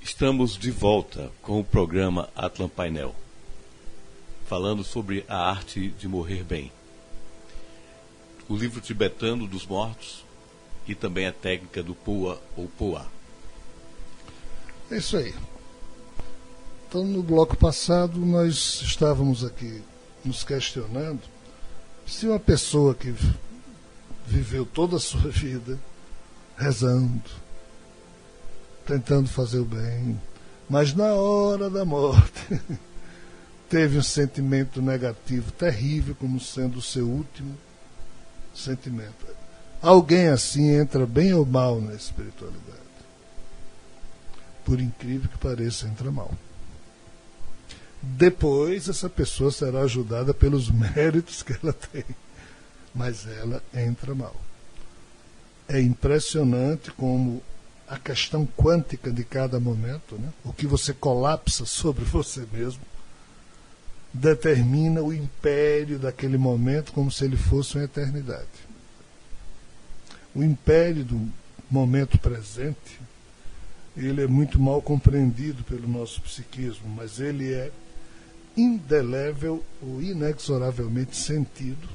Estamos de volta com o programa Atlan Painel, falando sobre a arte de morrer bem. O livro tibetano dos mortos e também a técnica do Poa ou Poá. É isso aí. Então, no bloco passado, nós estávamos aqui nos questionando se uma pessoa que viveu toda a sua vida rezando, tentando fazer o bem, mas na hora da morte teve um sentimento negativo terrível como sendo o seu último sentimento. Alguém assim entra bem ou mal na espiritualidade? Por incrível que pareça, entra mal. Depois essa pessoa será ajudada pelos méritos que ela tem, mas ela entra mal. É impressionante como a questão quântica de cada momento, né? O que você colapsa sobre você mesmo, determina o império daquele momento como se ele fosse uma eternidade. O império do momento presente, ele é muito mal compreendido pelo nosso psiquismo, mas ele é indelével ou inexoravelmente sentido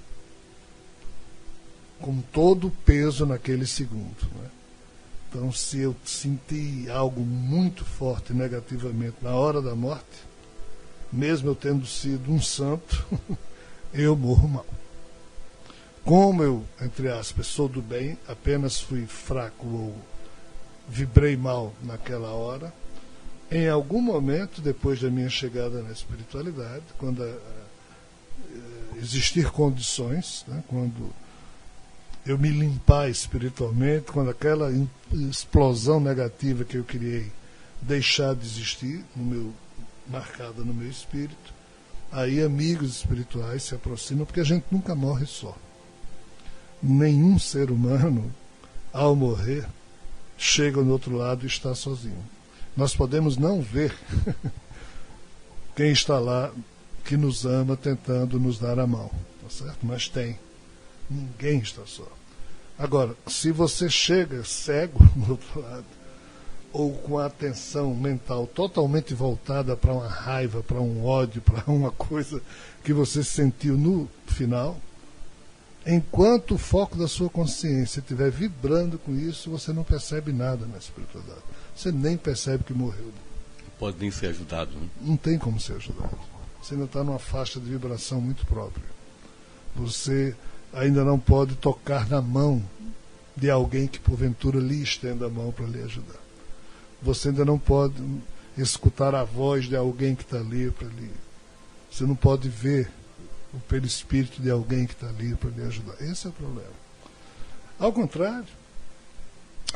com todo o peso naquele segundo, né? Então, se eu senti algo muito forte negativamente na hora da morte, mesmo eu tendo sido um santo, eu morro mal. Como eu, entre aspas, sou do bem, apenas fui fraco ou vibrei mal naquela hora, em algum momento, depois da minha chegada na espiritualidade, quando existir condições, né, quando eu me limpar espiritualmente, quando aquela explosão negativa que eu criei deixar de existir, marcada no meu espírito, aí amigos espirituais se aproximam, porque a gente nunca morre só. Nenhum ser humano, ao morrer, chega no outro lado e está sozinho. Nós podemos não ver quem está lá, que nos ama, tentando nos dar a mão, tá certo? Mas tem. Ninguém está só. Agora, se você chega cego no outro lado, ou com a atenção mental totalmente voltada para uma raiva, para um ódio, para uma coisa que você sentiu no final, enquanto o foco da sua consciência estiver vibrando com isso, você não percebe nada na espiritualidade. Você nem percebe que morreu. Pode nem ser ajudado, né? Não tem como ser ajudado. Você ainda está numa faixa de vibração muito própria. Você ainda não pode tocar na mão de alguém que porventura lhe estenda a mão para lhe ajudar. Você ainda não pode escutar a voz de alguém que está ali para lhe... Você não pode ver o perispírito de alguém que está ali para lhe ajudar. Esse é o problema. Ao contrário,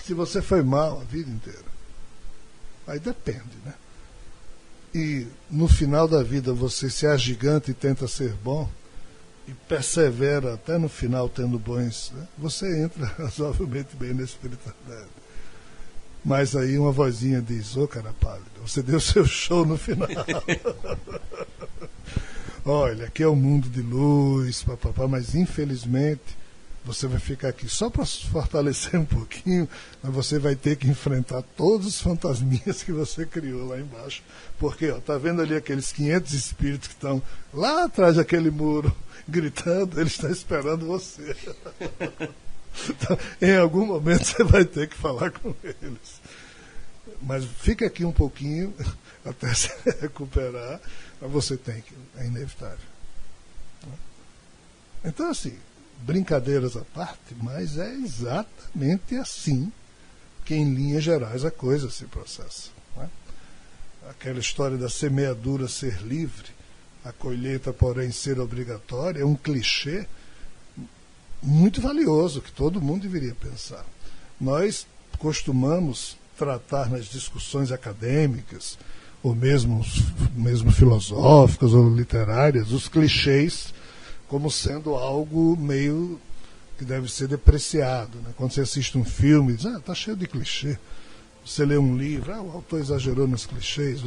se você foi mal a vida inteira, aí depende, né? E no final da vida você se agiganta e tenta ser bom, e persevera até no final tendo bons, né? Você entra razoavelmente bem na espiritualidade. Mas aí uma vozinha diz: ô cara pálido, você deu seu show no final. Olha, aqui é um mundo de luz, papapá, mas infelizmente você vai ficar aqui só para se fortalecer um pouquinho, mas você vai ter que enfrentar todos os fantasminhas que você criou lá embaixo. Porque, ó, tá vendo ali aqueles 500 espíritos que estão lá atrás daquele muro, gritando, eles estão esperando você. Então, em algum momento você vai ter que falar com eles. Mas fica aqui um pouquinho até se recuperar, mas você tem que, é inevitável. Então, assim, brincadeiras à parte, mas é exatamente assim que, em linhas gerais, a coisa se processa. Não é? Aquela história da semeadura ser livre, a colheita, porém, ser obrigatória, é um clichê muito valioso, que todo mundo deveria pensar. Nós costumamos tratar nas discussões acadêmicas, ou mesmo filosóficas ou literárias, os clichês como sendo algo meio que deve ser depreciado, né? Quando você assiste um filme, diz, está cheio de clichê. Você lê um livro, o autor exagerou nos clichês,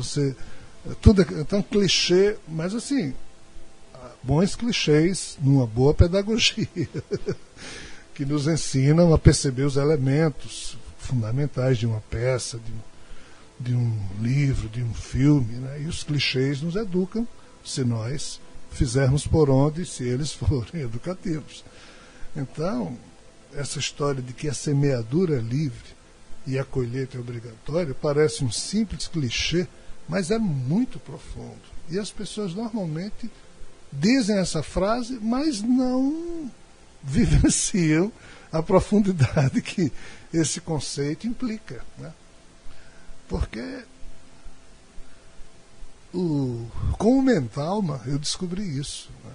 tudo é tão clichê, mas assim, bons clichês numa boa pedagogia, que nos ensinam a perceber os elementos fundamentais de uma peça, de um livro, de um filme, né? E os clichês nos educam se nós fizermos por onde, se eles forem educativos. Então, essa história de que a semeadura é livre e a colheita é obrigatória parece um simples clichê, mas é muito profundo. E as pessoas normalmente dizem essa frase, mas não vivenciam a profundidade que esse conceito implica, né? Porque com o Mentalma eu descobri isso, né?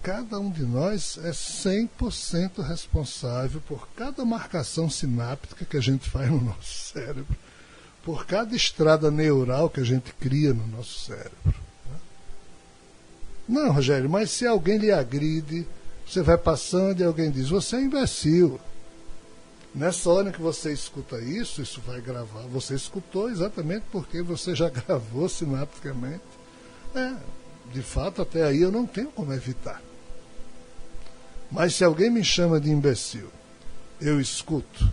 Cada um de nós é 100% responsável por cada marcação sináptica que a gente faz no nosso cérebro, por cada estrada neural que a gente cria no nosso cérebro, né? Não, Rogério, mas se alguém lhe agride, você vai passando e alguém diz, você é imbecil. Nessa hora que você escuta isso, isso vai gravar. Você escutou exatamente porque você já gravou sinapticamente. De fato, até aí eu não tenho como evitar. Mas se alguém me chama de imbecil, eu escuto.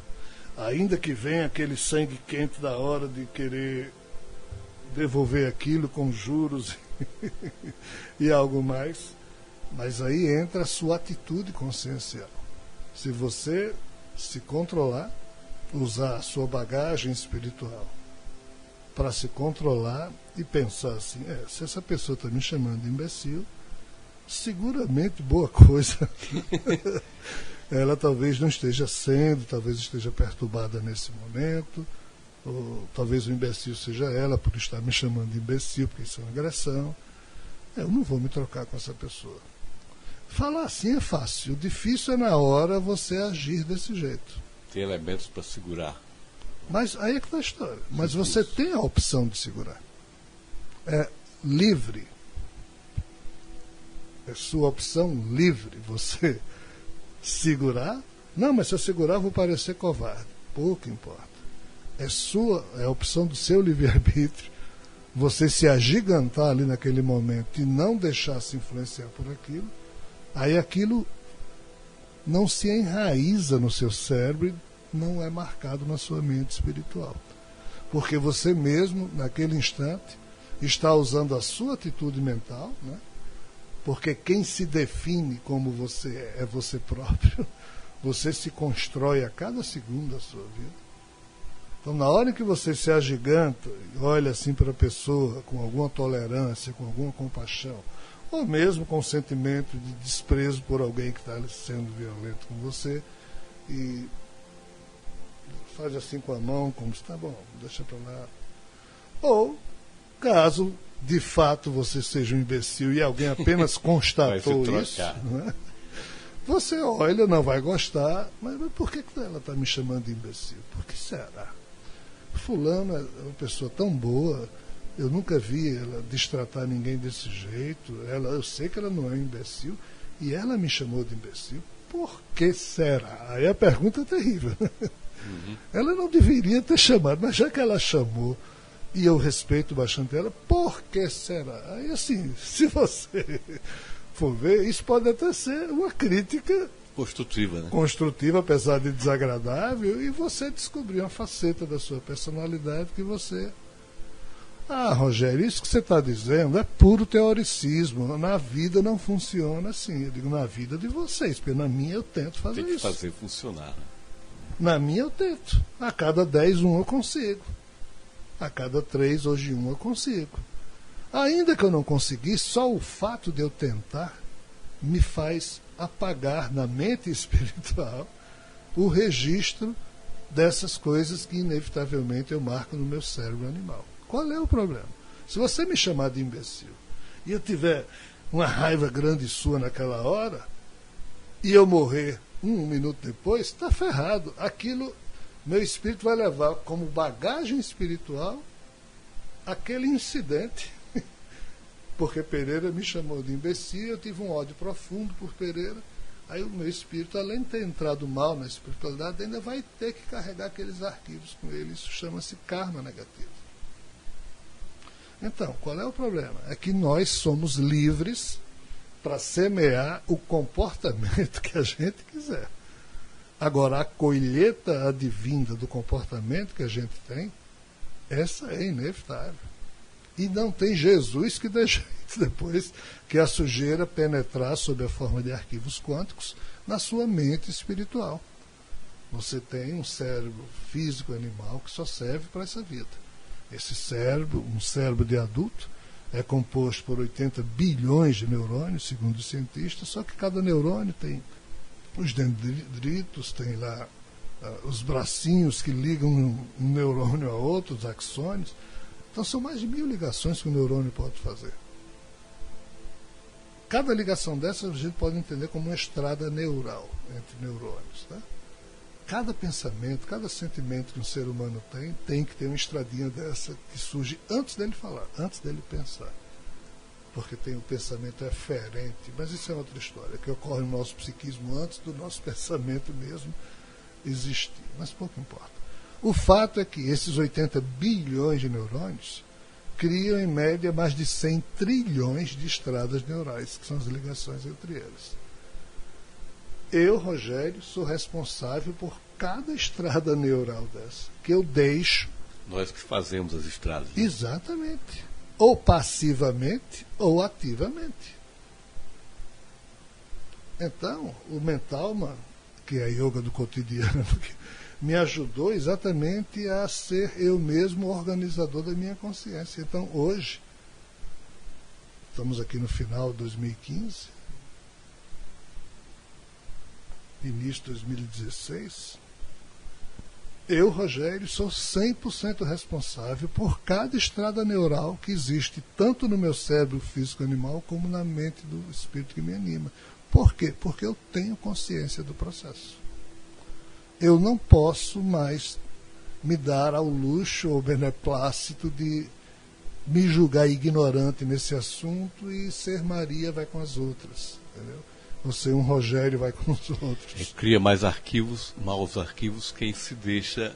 Ainda que venha aquele sangue quente da hora de querer devolver aquilo com juros e algo mais. Mas aí entra a sua atitude consciencial. Se você se controlar, usar a sua bagagem espiritual para se controlar e pensar assim, se essa pessoa está me chamando de imbecil, seguramente boa coisa ela talvez não esteja sendo, talvez esteja perturbada nesse momento, ou talvez o imbecil seja ela por estar me chamando de imbecil, porque isso é uma agressão. Eu não vou me trocar com essa pessoa. Falar assim é fácil, o difícil é na hora você agir desse jeito. Tem elementos para segurar. Mas aí é que está a história. Mas você tem a opção de segurar. É livre. É sua opção livre. Você segurar. Não, mas se eu segurar eu vou parecer covarde. Pouco importa. É a opção do seu livre-arbítrio. Você se agigantar ali naquele momento e não deixar se influenciar por aquilo. Aí aquilo não se enraiza no seu cérebro e não é marcado na sua mente espiritual. Porque você mesmo, naquele instante, está usando a sua atitude mental, né? Porque quem se define como você é você próprio. Você se constrói a cada segundo da sua vida. Então, na hora que você se agiganta e olha assim para a pessoa com alguma tolerância, com alguma compaixão, ou mesmo com um sentimento de desprezo por alguém que está sendo violento com você, e faz assim com a mão, como se tá bom, deixa para lá. Ou, caso de fato você seja um imbecil e alguém apenas constatou isso, né? Você olha, não vai gostar, mas por que ela está me chamando de imbecil? Por que será? Fulano é uma pessoa tão boa, eu nunca vi ela destratar ninguém desse jeito, eu sei que ela não é um imbecil, e ela me chamou de imbecil. Por que será? Aí a pergunta é terrível. Uhum. Ela não deveria ter chamado, mas já que ela chamou, e eu respeito bastante ela, por que será? Aí assim, se você for ver, isso pode até ser uma crítica construtiva, né? Construtiva, apesar de desagradável, e você descobrir uma faceta da sua personalidade que você... Ah, Rogério, isso que você está dizendo é puro teoricismo. Na vida não funciona assim. Eu digo, na vida de vocês, porque na minha eu tento fazer isso. Tem que fazer funcionar, né? Na minha eu tento. A cada 10, um eu consigo. A cada 3, hoje 1 eu consigo. Ainda que eu não consegui, só o fato de eu tentar me faz apagar na mente espiritual o registro dessas coisas que inevitavelmente eu marco no meu cérebro animal. Qual é o problema? Se você me chamar de imbecil e eu tiver uma raiva grande sua naquela hora e eu morrer 1 minuto depois, está ferrado. Aquilo, meu espírito vai levar como bagagem espiritual aquele incidente. Porque Pereira me chamou de imbecil, eu tive um ódio profundo por Pereira. Aí o meu espírito, além de ter entrado mal na espiritualidade, ainda vai ter que carregar aqueles arquivos com ele. Isso chama-se karma negativo. Então, qual é o problema? É que nós somos livres para semear o comportamento que a gente quiser. Agora, a colheita advinda do comportamento que a gente tem Essa é inevitável. E não tem Jesus que dê jeito depois que a sujeira penetrar sob a forma de arquivos quânticos na sua mente espiritual. Você tem um cérebro físico animal que só serve para essa vida. Esse cérebro, um cérebro de adulto, é composto por 80 bilhões de neurônios, segundo os cientistas, só que cada neurônio tem os dendritos, tem lá os bracinhos que ligam um neurônio a outro, os axônios. Então são mais de 1000 ligações que o neurônio pode fazer. Cada ligação dessas a gente pode entender como uma estrada neural entre neurônios. Tá? Cada pensamento, cada sentimento que um ser humano tem que ter uma estradinha dessa que surge antes dele falar, antes dele pensar. Porque tem o pensamento eferente, mas isso é outra história, que ocorre no nosso psiquismo antes do nosso pensamento mesmo existir. Mas pouco importa. O fato é que esses 80 bilhões de neurônios criam, em média, mais de 100 trilhões de estradas neurais, que são as ligações entre eles. Eu, Rogério, sou responsável por cada estrada neural dessa, que eu deixo. Nós que fazemos as estradas. Né? Exatamente. Ou passivamente, ou ativamente. Então, o Mentalma, que é a yoga do cotidiano, me ajudou exatamente a ser eu mesmo o organizador da minha consciência. Então, hoje, estamos aqui no final de 2015, início de 2016, eu, Rogério, sou 100% responsável por cada estrada neural que existe, tanto no meu cérebro físico animal, como na mente do espírito que me anima. Por quê? Porque eu tenho consciência do processo. Eu não posso mais me dar ao luxo ou beneplácito de me julgar ignorante nesse assunto e ser Maria vai com as outras. Entendeu? Você, um Rogério, vai com os outros. Cria mais arquivos, maus arquivos, quem se deixa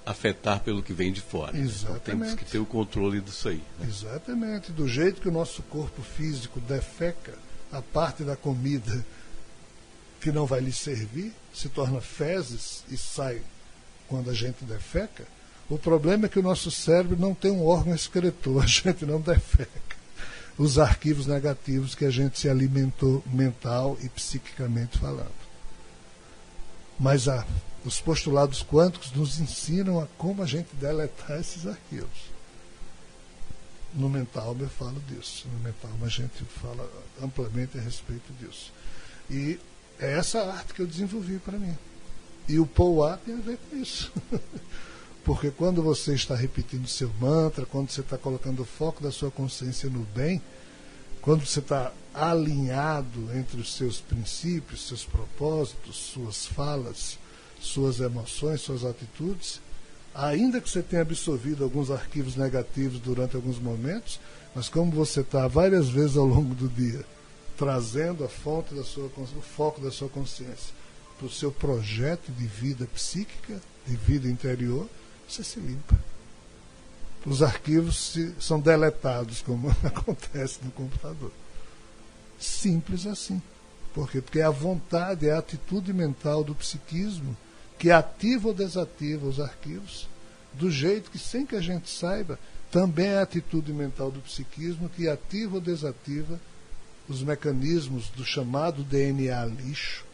afetar pelo que vem de fora. Exatamente. Então temos que ter o controle disso aí. Né? Exatamente. Do jeito que o nosso corpo físico defeca, a parte da comida que não vai lhe servir, se torna fezes e sai quando a gente defeca, o problema é que o nosso cérebro não tem um órgão excretor, a gente não defeca os arquivos negativos que a gente se alimentou mental e psiquicamente falando. Mas os postulados quânticos nos ensinam a como a gente deletar esses arquivos. No mental eu falo disso, no mental a gente fala amplamente a respeito disso. E é essa arte que eu desenvolvi para mim. E o Poá tem a ver com isso. Porque quando você está repetindo seu mantra, quando você está colocando o foco da sua consciência no bem, quando você está alinhado entre os seus princípios, seus propósitos, suas falas, suas emoções, suas atitudes, ainda que você tenha absorvido alguns arquivos negativos durante alguns momentos, mas como você está várias vezes ao longo do dia trazendo a fonte da sua, o foco da sua consciência para o seu projeto de vida psíquica, de vida interior, você se limpa. Os arquivos são deletados, como acontece no computador. Simples assim. Por quê? Porque a vontade, é a atitude mental do psiquismo que ativa ou desativa os arquivos, do jeito que, sem que a gente saiba, também é a atitude mental do psiquismo que ativa ou desativa os mecanismos do chamado DNA lixo,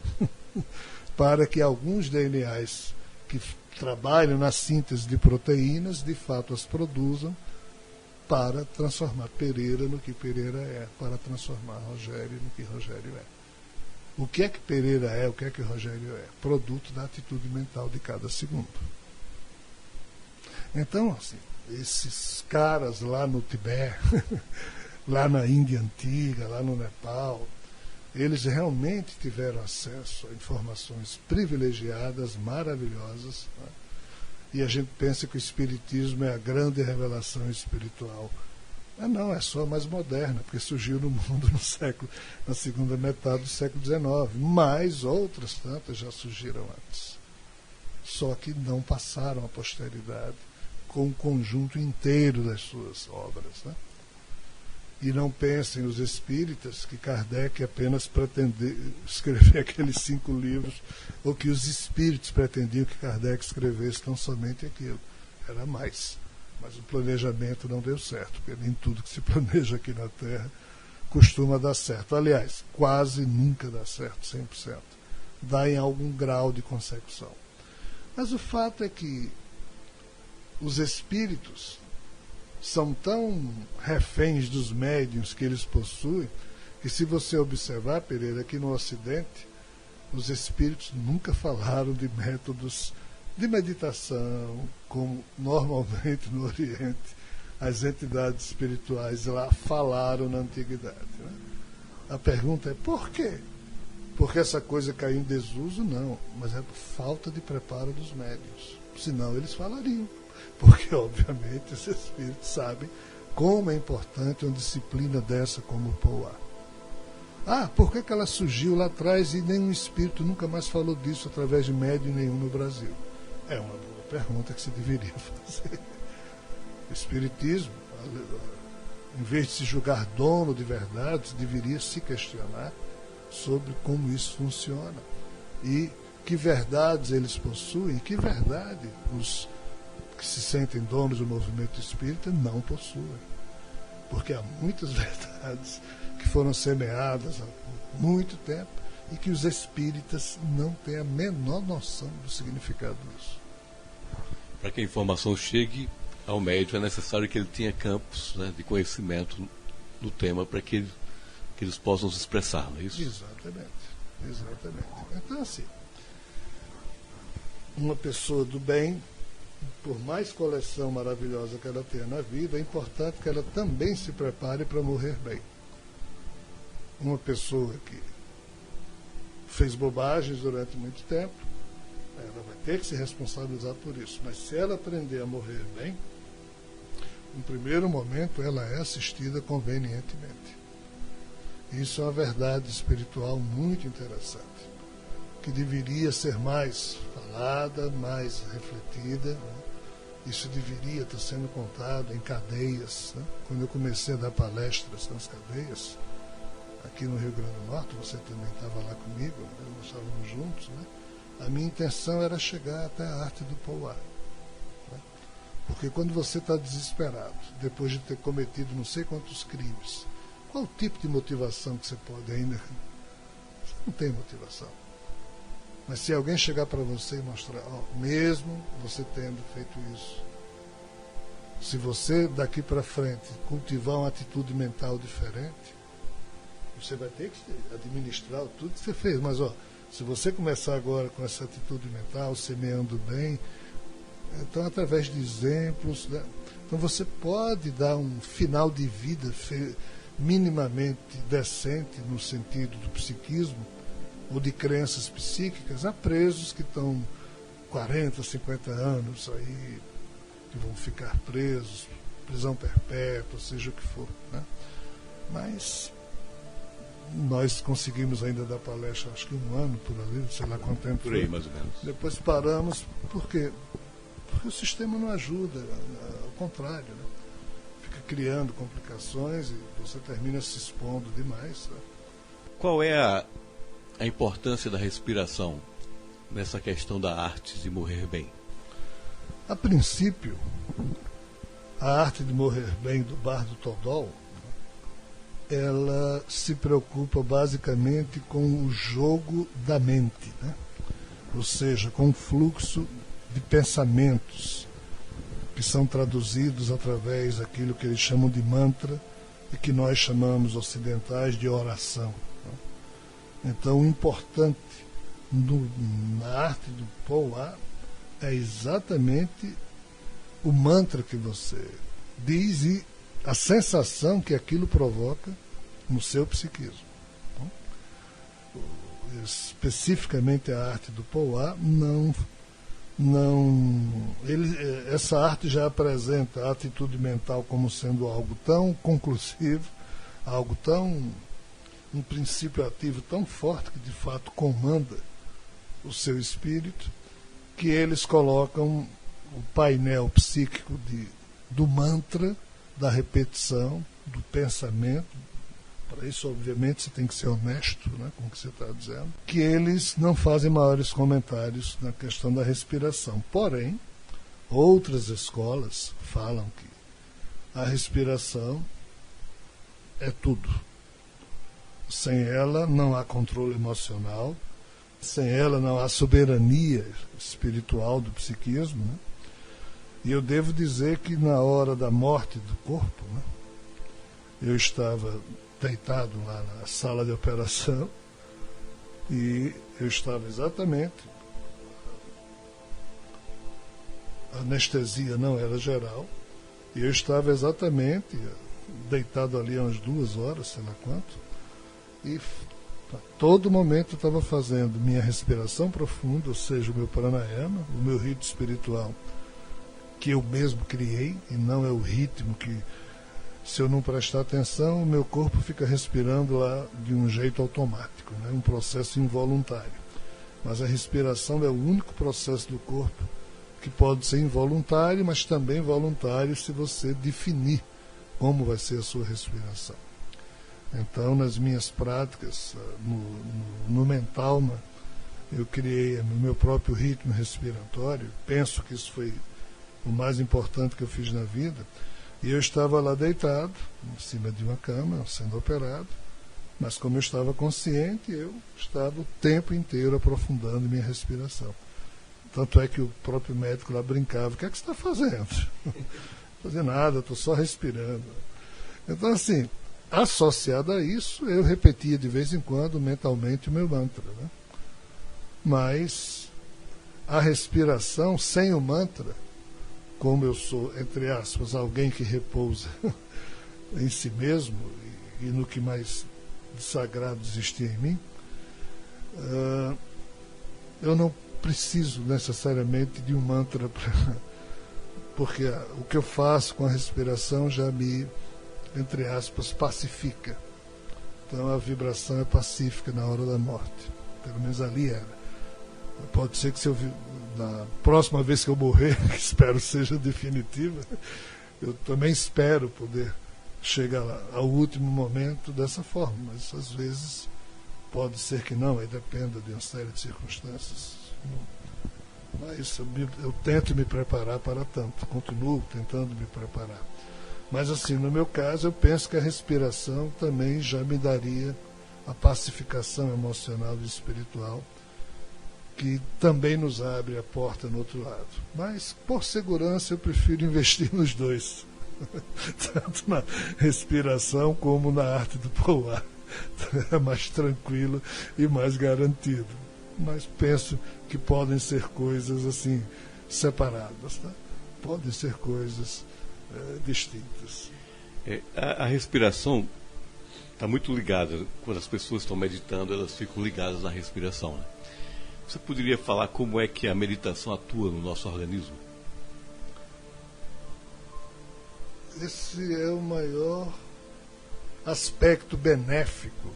para que alguns DNAs que trabalham na síntese de proteínas, de fato as produzam para transformar Pereira no que Pereira é, para transformar Rogério no que Rogério é. O que é que Pereira é, o que é que Rogério é? Produto da atitude mental de cada segundo. Então, assim, esses caras lá no Tibete, lá na Índia Antiga, lá no Nepal, eles realmente tiveram acesso a informações privilegiadas, maravilhosas, né? E a gente pensa que o Espiritismo é a grande revelação espiritual. Mas não, é só mais moderna, porque surgiu no mundo na segunda metade do século XIX. Mas outras tantas já surgiram antes. Só que não passaram à posteridade com o conjunto inteiro das suas obras, né? E não pensem os espíritas que Kardec apenas pretendeu escrever aqueles 5 livros, ou que os espíritos pretendiam que Kardec escrevesse tão somente aquilo. Era mais. Mas o planejamento não deu certo, porque nem tudo que se planeja aqui na Terra costuma dar certo. Aliás, quase nunca dá certo, 100%. Dá em algum grau de consecução. Mas o fato é que os espíritos são tão reféns dos médiuns que eles possuem, que se você observar, Pereira, aqui no Ocidente, os espíritos nunca falaram de métodos de meditação, como normalmente no Oriente as entidades espirituais lá falaram na Antiguidade. Né? A pergunta é por quê? Porque essa coisa caiu em desuso? Não, mas é por falta de preparo dos médiuns. Senão eles falariam. Porque, obviamente, os espíritos sabem como é importante uma disciplina dessa como o Poá. Por que ela surgiu lá atrás e nenhum espírito nunca mais falou disso através de médium nenhum no Brasil? É uma boa pergunta que se deveria fazer. O espiritismo, em vez de se julgar dono de verdades, deveria se questionar sobre como isso funciona e que verdades eles possuem, que verdade os que se sentem donos do movimento espírita não possuem. Porque há muitas verdades que foram semeadas há muito tempo e que os espíritas não têm a menor noção do significado disso. Para que a informação chegue ao médium, é necessário que ele tenha campos, né, de conhecimento no tema para que eles possam se expressar, não é isso? Exatamente. Então, assim, uma pessoa do bem, por mais coleção maravilhosa que ela tenha na vida, é importante que ela também se prepare para morrer bem. Uma pessoa que fez bobagens durante muito tempo, ela vai ter que se responsabilizar por isso. Mas se ela aprender a morrer bem, no primeiro momento ela é assistida convenientemente. Isso é uma verdade espiritual muito interessante, que deveria ser mais falada, mais refletida, né? Isso deveria estar sendo contado em cadeias. Né? Quando eu comecei a dar palestras nas cadeias, aqui no Rio Grande do Norte, você também estava lá comigo, nós estávamos juntos, né? A minha intenção era chegar até a arte do Poá. Né? Porque quando você está desesperado, depois de ter cometido não sei quantos crimes, qual o tipo de motivação que você pode ainda? Você não tem motivação. Mas se alguém chegar para você e mostrar, mesmo você tendo feito isso, se você daqui para frente cultivar uma atitude mental diferente, você vai ter que administrar tudo que você fez. Mas se você começar agora com essa atitude mental, semeando bem, então através de exemplos, né? Então você pode dar um final de vida minimamente decente no sentido do psiquismo ou de crenças psíquicas a presos que estão 40, 50 anos aí, que vão ficar presos, prisão perpétua, seja o que for. Né? Mas nós conseguimos ainda dar palestra, acho que 1 ano por ali, sei lá quanto tempo. Por aí, mais ou menos. Depois paramos, por quê? Porque o sistema não ajuda, ao contrário, né? Fica criando complicações e você termina se expondo demais. Né? Qual é a importância da respiração nessa questão da arte de morrer bem? A princípio, a arte de morrer bem do Bardo Todol, ela se preocupa basicamente com o jogo da mente, né? Ou seja, com o fluxo de pensamentos que são traduzidos através daquilo que eles chamam de mantra e que nós chamamos ocidentais de oração. Né? Então, o importante na arte do Poá é exatamente o mantra que você diz e a sensação que aquilo provoca no seu psiquismo. Especificamente a arte do Poá, essa arte já apresenta a atitude mental como sendo algo tão conclusivo, algo tão, um princípio ativo tão forte que de fato comanda o seu espírito, que eles colocam o painel psíquico do mantra, da repetição, do pensamento. Para isso, obviamente, você tem que ser honesto, né, com o que você está dizendo. Que eles não fazem maiores comentários na questão da respiração. Porém, Outras escolas falam que a respiração é tudo. Sem ela não há controle emocional, sem ela não há soberania espiritual do psiquismo, né? E eu devo dizer que na hora da morte do corpo, né, eu estava deitado lá na sala de operação e eu estava exatamente, a anestesia não era geral, e eu estava exatamente deitado ali há umas 2 horas, sei lá quanto, e a todo momento eu estava fazendo minha respiração profunda, ou seja, o meu pranayama, o meu ritmo espiritual, que eu mesmo criei, e não é o ritmo que, se eu não prestar atenção, o meu corpo fica respirando lá de um jeito automático, né? Um processo involuntário. Mas a respiração é o único processo do corpo que pode ser involuntário, mas também voluntário se você definir como vai ser a sua respiração. Então, nas minhas práticas, no Mentalma, eu criei o meu próprio ritmo respiratório. Penso que isso foi o mais importante que eu fiz na vida. E eu estava lá deitado, em cima de uma cama, sendo operado, mas como eu estava consciente, eu estava o tempo inteiro aprofundando minha respiração. Tanto é que o próprio médico lá brincava: o que é que você está fazendo? Não fazendo nada, estou só respirando. Então, assim, associado a isso, eu repetia de vez em quando mentalmente o meu mantra, né? Mas a respiração sem o mantra, como eu sou, entre aspas, alguém que repousa em si mesmo e no que mais de sagrado existia em mim, eu não preciso necessariamente de um mantra porque o que eu faço com a respiração já me, entre aspas, pacifica. Então a vibração é pacífica na hora da morte. Pelo menos ali era. Pode ser que se eu na próxima vez que eu morrer, que espero seja definitiva, eu também espero poder chegar lá, ao último momento dessa forma, mas às vezes pode ser que não, aí dependa de uma série de circunstâncias. Mas eu tento me preparar para tanto, continuo tentando me preparar. Mas assim, no meu caso, eu penso que a respiração também já me daria a pacificação emocional e espiritual, que também nos abre a porta no outro lado. Mas, por segurança, eu prefiro investir nos dois. Tanto na respiração como na arte do poá. É mais tranquilo e mais garantido. Mas penso que podem ser coisas assim, separadas. Tá? Podem ser coisas distintas. A respiração está muito ligada. Quando as pessoas estão meditando, elas ficam ligadas na respiração, né? Você poderia falar como é que a meditação atua no nosso organismo? Esse é o maior aspecto benéfico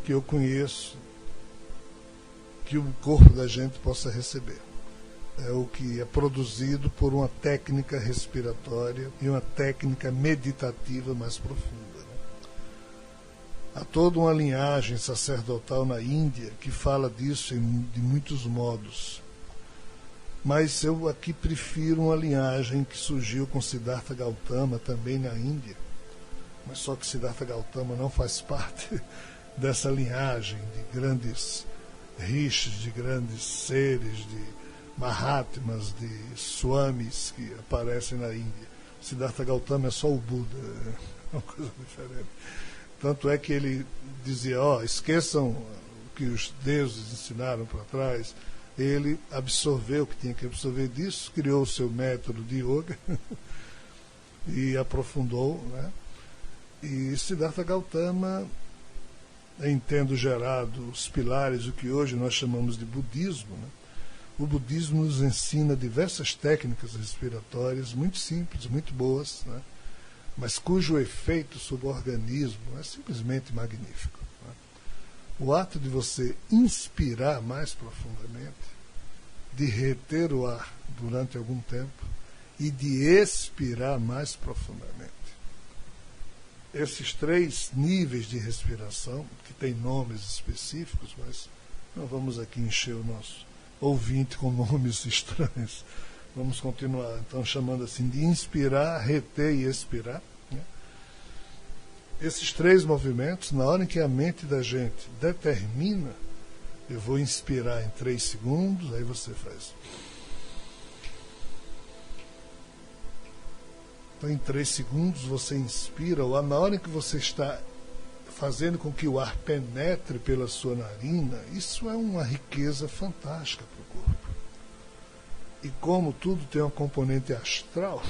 que eu conheço que o corpo da gente possa receber. É o que é produzido por uma técnica respiratória e uma técnica meditativa mais profunda. Há toda uma linhagem sacerdotal na Índia que fala disso de muitos modos. Mas eu aqui prefiro uma linhagem que surgiu com Siddhartha Gautama, também na Índia. Mas só que Siddhartha Gautama não faz parte dessa linhagem de grandes rishis, de grandes seres, de Mahatmas, de Swamis que aparecem na Índia. Siddhartha Gautama é só o Buda, é uma coisa diferente. Tanto é que ele dizia, esqueçam o que os deuses ensinaram para trás. Ele absorveu o que tinha que absorver disso, criou o seu método de yoga e aprofundou, né? E Siddhartha Gautama, em tendo gerado os pilares do que hoje nós chamamos de budismo, né? O budismo nos ensina diversas técnicas respiratórias muito simples, muito boas, né? Mas cujo efeito sobre o organismo é simplesmente magnífico. Né? O ato de você inspirar mais profundamente, de reter o ar durante algum tempo e de expirar mais profundamente. Esses 3 níveis de respiração, que têm nomes específicos, mas não vamos aqui encher o nosso ouvinte com nomes estranhos. Vamos continuar, então, chamando assim de inspirar, reter e expirar. Né? Esses 3 movimentos, na hora em que a mente da gente determina, eu vou inspirar em 3 segundos, aí você faz. Então, em 3 segundos, você inspira, ou na hora em que você está fazendo com que o ar penetre pela sua narina, isso é uma riqueza fantástica para o corpo. E como tudo tem uma componente astral,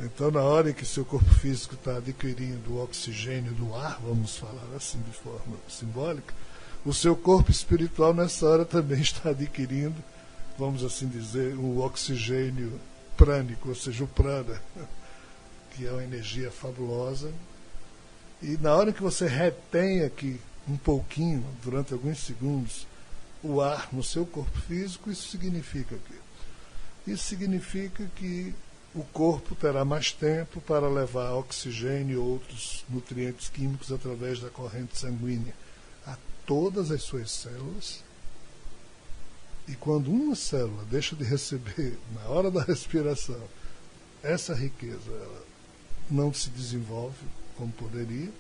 então na hora em que seu corpo físico está adquirindo o oxigênio do ar, vamos falar assim de forma simbólica, o seu corpo espiritual nessa hora também está adquirindo, vamos assim dizer, o oxigênio prânico, ou seja, o prana, que é uma energia fabulosa. E na hora que você retém aqui um pouquinho, durante alguns segundos, o ar no seu corpo físico, isso significa o quê? Isso significa que o corpo terá mais tempo para levar oxigênio e outros nutrientes químicos através da corrente sanguínea a todas as suas células. E quando uma célula deixa de receber, na hora da respiração, essa riqueza, ela não se desenvolve como poderia,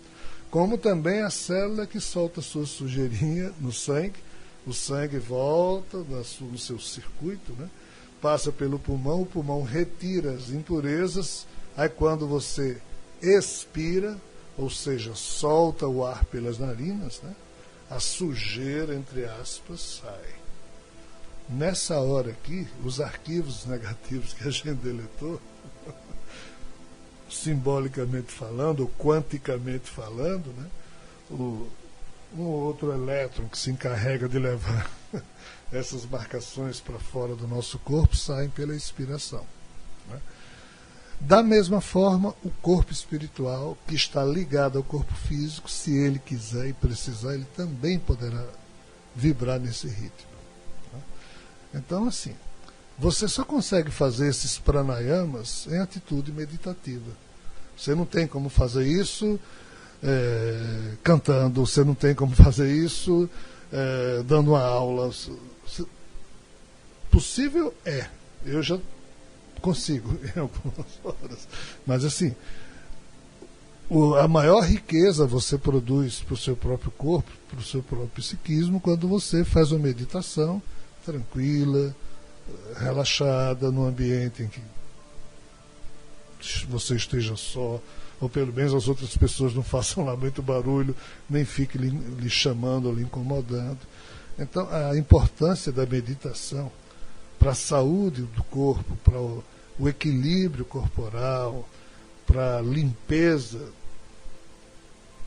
como também a célula que solta sua sujeirinha no sangue, o sangue volta no seu circuito, né? Passa pelo pulmão, o pulmão retira as impurezas, aí quando você expira, ou seja, solta o ar pelas narinas, né? A sujeira, entre aspas, sai. Nessa hora aqui, os arquivos negativos que a gente deletou, simbolicamente falando, ou quanticamente falando, né? Um ou outro elétron que se encarrega de levar essas marcações para fora do nosso corpo saem pela expiração. Né? Da mesma forma, o corpo espiritual, que está ligado ao corpo físico, se ele quiser e precisar, ele também poderá vibrar nesse ritmo. Né? Então, assim, você só consegue fazer esses pranayamas em atitude meditativa. Você não tem como fazer isso cantando, você não tem como fazer isso dando uma aula. Possível é, eu já consigo em algumas horas, mas assim, a maior riqueza você produz para o seu próprio corpo, para o seu próprio psiquismo, quando você faz uma meditação tranquila, relaxada, num ambiente em que você esteja só, ou pelo menos as outras pessoas não façam lá muito barulho, nem fiquem lhe chamando ou lhe incomodando. Então, a importância da meditação para a saúde do corpo, para o equilíbrio corporal, para a limpeza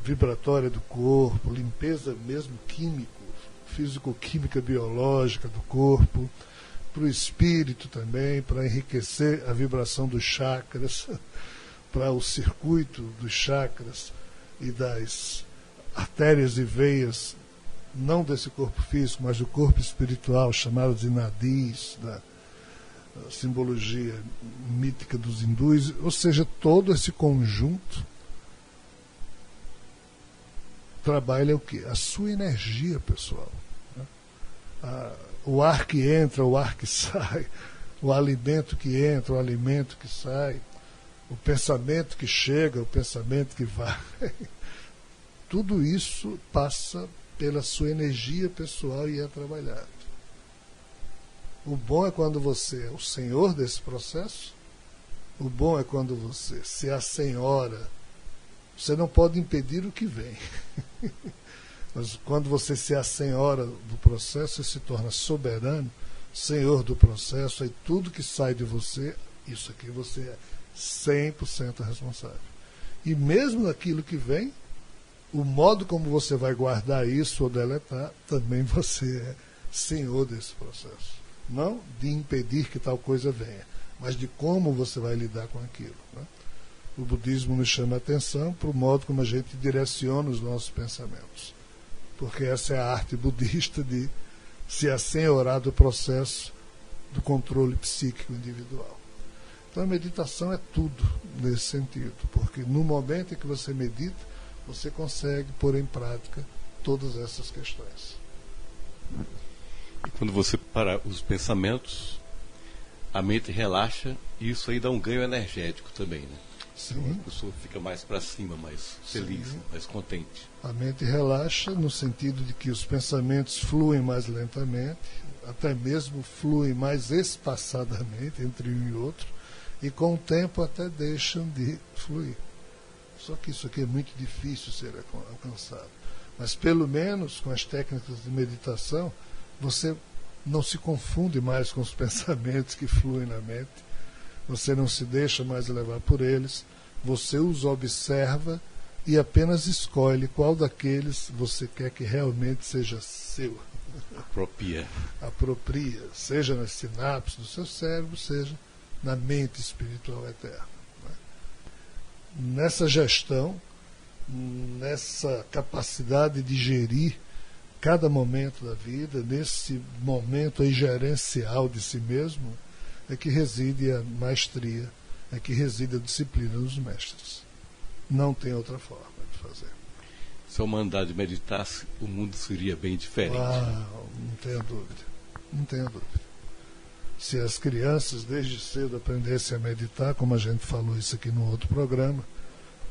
vibratória do corpo, limpeza mesmo físico-química biológica do corpo, para o espírito também, para enriquecer a vibração dos chakras, para o circuito dos chakras e das artérias e veias, não desse corpo físico, mas do corpo espiritual, chamado de nadis, da simbologia mítica dos hindus, ou seja, todo esse conjunto trabalha o quê? A sua energia pessoal. Né? O ar que entra, o ar que sai, o alimento que entra, o alimento que sai, o pensamento que chega, o pensamento que vai. Tudo isso passa pela sua energia pessoal e é trabalhado. O bom é quando você é o senhor desse processo, o bom é quando você se assenhora. Você não pode impedir o que vem. Mas quando você se assenhora do processo, você se torna soberano, senhor do processo, aí tudo que sai de você, isso aqui você é 100% responsável. E mesmo naquilo que vem, o modo como você vai guardar isso ou deletar, também você é senhor desse processo. Não de impedir que tal coisa venha, mas de como você vai lidar com aquilo. Né? O budismo nos chama a atenção para o modo como a gente direciona os nossos pensamentos. Porque essa é a arte budista de se assenhorar do processo do controle psíquico individual. Então a meditação é tudo nesse sentido, porque no momento em que você medita, você consegue pôr em prática todas essas questões. E quando você para os pensamentos, a mente relaxa e isso aí dá um ganho energético também, né? Sim. A pessoa fica mais para cima, mais feliz, Sim. mais contente. A mente relaxa no sentido de que os pensamentos fluem mais lentamente, até mesmo fluem mais espaçadamente entre um e outro, e com o tempo até deixam de fluir. Só que isso aqui é muito difícil ser alcançado. Mas pelo menos com as técnicas de meditação, você não se confunde mais com os pensamentos que fluem na mente, você não se deixa mais levar por eles, você os observa e apenas escolhe qual daqueles você quer que realmente seja seu. Apropria, seja nas sinapses do seu cérebro, seja na mente espiritual eterna. Nessa gestão, nessa capacidade de gerir cada momento da vida, nesse momento aí gerencial de si mesmo, é que reside a maestria, é que reside a disciplina dos mestres. Não tem outra forma de fazer. Se a humanidade meditasse, o mundo seria bem diferente. Não tenha dúvida. Não tenha dúvida. Se as crianças desde cedo aprendessem a meditar, como a gente falou isso aqui no outro programa,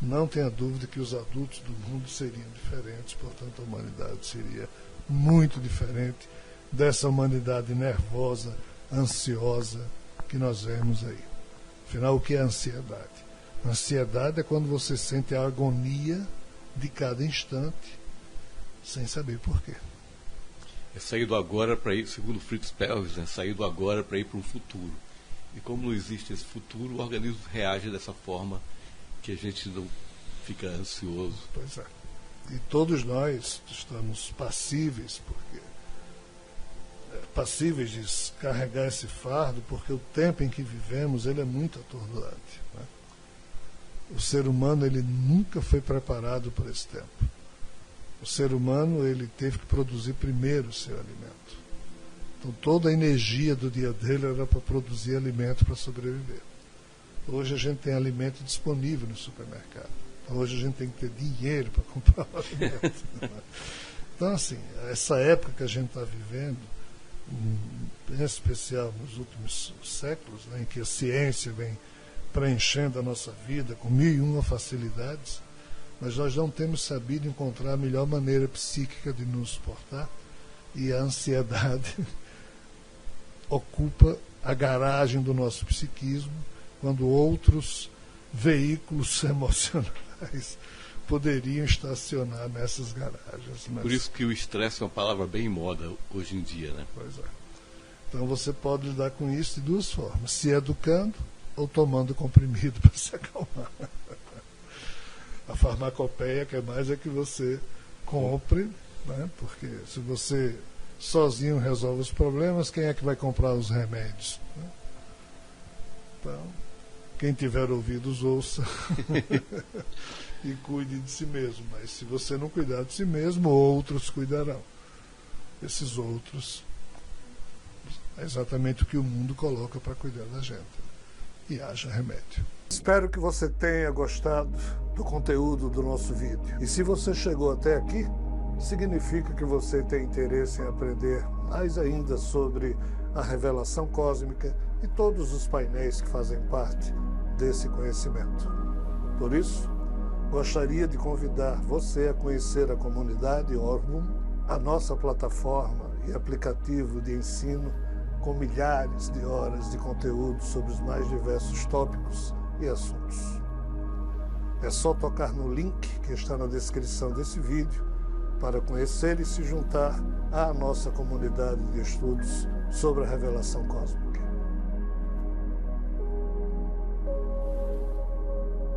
não tenha dúvida que os adultos do mundo seriam diferentes, portanto a humanidade seria muito diferente dessa humanidade nervosa, ansiosa que nós vemos aí. Afinal, o que é ansiedade? Ansiedade é quando você sente a agonia de cada instante sem saber porquê. É sair do agora para ir, segundo Fritz Perls, é sair do agora para ir para um futuro. E como não existe esse futuro, o organismo reage dessa forma que a gente não fica ansioso. Pois é. E todos nós estamos passíveis, passíveis de carregar esse fardo, porque o tempo em que vivemos ele é muito atordoante, né? O ser humano ele nunca foi preparado para esse tempo. O ser humano ele teve que produzir primeiro o seu alimento. Então toda a energia do dia dele era para produzir alimento para sobreviver. Hoje a gente tem alimento disponível no supermercado. Hoje a gente tem que ter dinheiro para comprar o alimento. Então assim, essa época que a gente está vivendo, em especial nos últimos séculos, né, em que a ciência vem preenchendo a nossa vida com 1001 facilidades, mas nós não temos sabido encontrar a melhor maneira psíquica de nos portar, e a ansiedade ocupa a garagem do nosso psiquismo, quando outros veículos emocionais poderiam estacionar nessas garagens. Mas... Por isso que o estresse é uma palavra bem em moda hoje em dia, né? Pois é. Então você pode lidar com isso de duas formas: se educando ou tomando comprimido para se acalmar. A farmacopeia que é mais é que você compre, né? Porque se você sozinho resolve os problemas, quem é que vai comprar os remédios? Né? Então, quem tiver ouvidos, ouça e cuide de si mesmo. Mas se você não cuidar de si mesmo, outros cuidarão. Esses outros é exatamente o que o mundo coloca para cuidar da gente. E haja remédio. Espero que você tenha gostado do conteúdo do nosso vídeo. E se você chegou até aqui, significa que você tem interesse em aprender mais ainda sobre a revelação cósmica e todos os painéis que fazem parte desse conhecimento. Por isso, gostaria de convidar você a conhecer a comunidade Orbum, a nossa plataforma e aplicativo de ensino com milhares de horas de conteúdo sobre os mais diversos tópicos e assuntos. É só tocar no link que está na descrição desse vídeo para conhecer e se juntar à nossa comunidade de estudos sobre a revelação cósmica.